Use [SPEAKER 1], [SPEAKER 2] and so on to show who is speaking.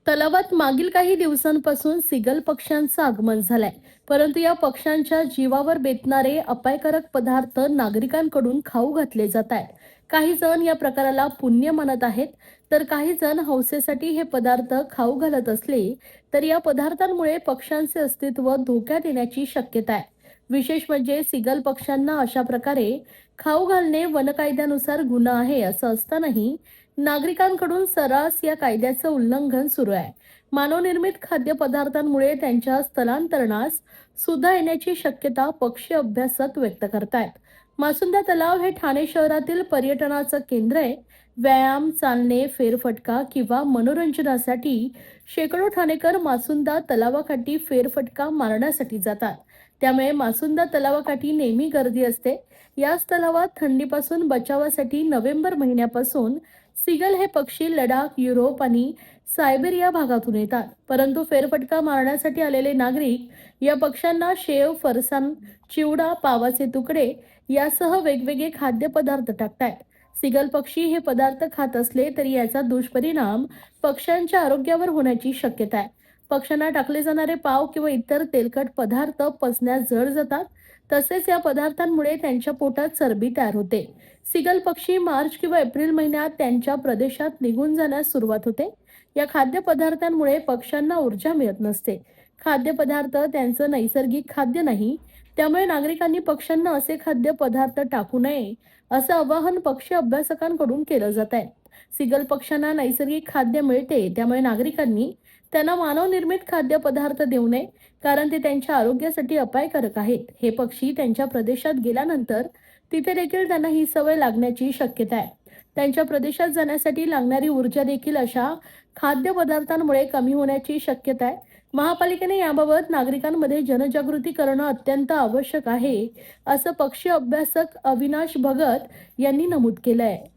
[SPEAKER 1] तलावात मागील काही दिवसांपासून सीगल पक्ष्यांचं आगमन झालंय. परंतु या पक्ष्यांच्या जीवावर बेतणारे अपायकारक पदार्थ नागरिकांकडून खाऊ घातले जात आहेत. काही जण या प्रकाराला पुण्य मानत आहेत, तर काही जण हौसेसाठी हे पदार्थ खाऊ घालत असले तर या पदार्थांमुळे पक्ष्यांचे अस्तित्व धोक्यात येण्याची शक्यता आहे. विशेष म्हणजे सीगल पक्ष्यांना अशा प्रकारे खाऊ घालणे वनकायद्यानुसार गुन्हा आहे असं असतानाही नागरिकांकडून सर्रास या कायद्याचं उल्लंघन सुरू आहे. मानवनिर्मित खाद्यपदार्थांमुळे त्यांच्या स्थलांतरणास सुद्धा येण्याची शक्यता पक्षी अभ्यासक व्यक्त करतायत. मासुंदा तलाव हे ठाणे शहरातील पर्यटनाचं केंद्र आहे. व्यायाम, चालणे, फेरफटका किंवा मनोरंजनासाठी शेकडो ठाणेकर मासुंदा तलावाकाठी फेरफटका मारण्यासाठी जातात. त्यामुळे मासुंदा तलावाकाठी नेहमी गर्दी असते. याच तलावात थंडीपासून बचावासाठी नोव्हेंबर महिन्यापासून सीगल हे पक्षी लडाख, युरोप आणि सायबेरिया भागातून येतात. परंतु फेरफटका मारण्यासाठी आलेले नागरिक या पक्ष्यांना शेव, फरसाण, चिवडा, पावाचे तुकडे यासह वेगवेगळे खाद्यपदार्थ टाकतायत. सीगल पक्षी हे पदार्थ खात असले तरी याचा दुष्परिणाम पक्ष्यांच्या आरोग्यावर होण्याची शक्यता आहे. पक्ष्यांना टाकले जाणारे पाव किंवा इतर तेलकट पदार्थ पचण्यास जड जातात. तसेच या पदार्थांमुळे त्यांच्या पोटात चरबी तयार होते. सीगल पक्षी मार्च किंवा एप्रिल महिन्यात त्यांच्या प्रदेशात निघून जाण्यास सुरुवात होते. या खाद्यपदार्थांमुळे पक्ष्यांना ऊर्जा मिळत नसते. खाद्यपदार्थ त्यांचं नैसर्गिक खाद्य नाही. त्यामुळे नागरिकांनी पक्ष्यांना असे खाद्यपदार्थ टाकू नये असं आवाहन पक्षी अभ्यासकांकडून केलं जात आहे. सीगल पक्ष्यांना नैसर्गिक खाद्य मिळते, त्यामुळे नागरिकांनी त्यांना मानवनिर्मित खाद्यपदार्थ देऊ नये, कारण ते त्यांच्या आरोग्यासाठी अपायकारक आहेत. हे पक्षी त्यांच्या प्रदेशात गेल्यानंतर तिथे देखील त्यांना ही सवय लागण्याची शक्यता आहे. त्यांच्या प्रदेशात जाण्यासाठी लागणारी ऊर्जा देखील अशा खाद्यपदार्थांमुळे कमी होण्याची शक्यता आहे. महापालिकेने याबाबत नागरिकांमध्ये जनजागृती करणं अत्यंत आवश्यक आहे, असं पक्षी अभ्यासक अविनाश भगत यांनी नमूद केलं आहे.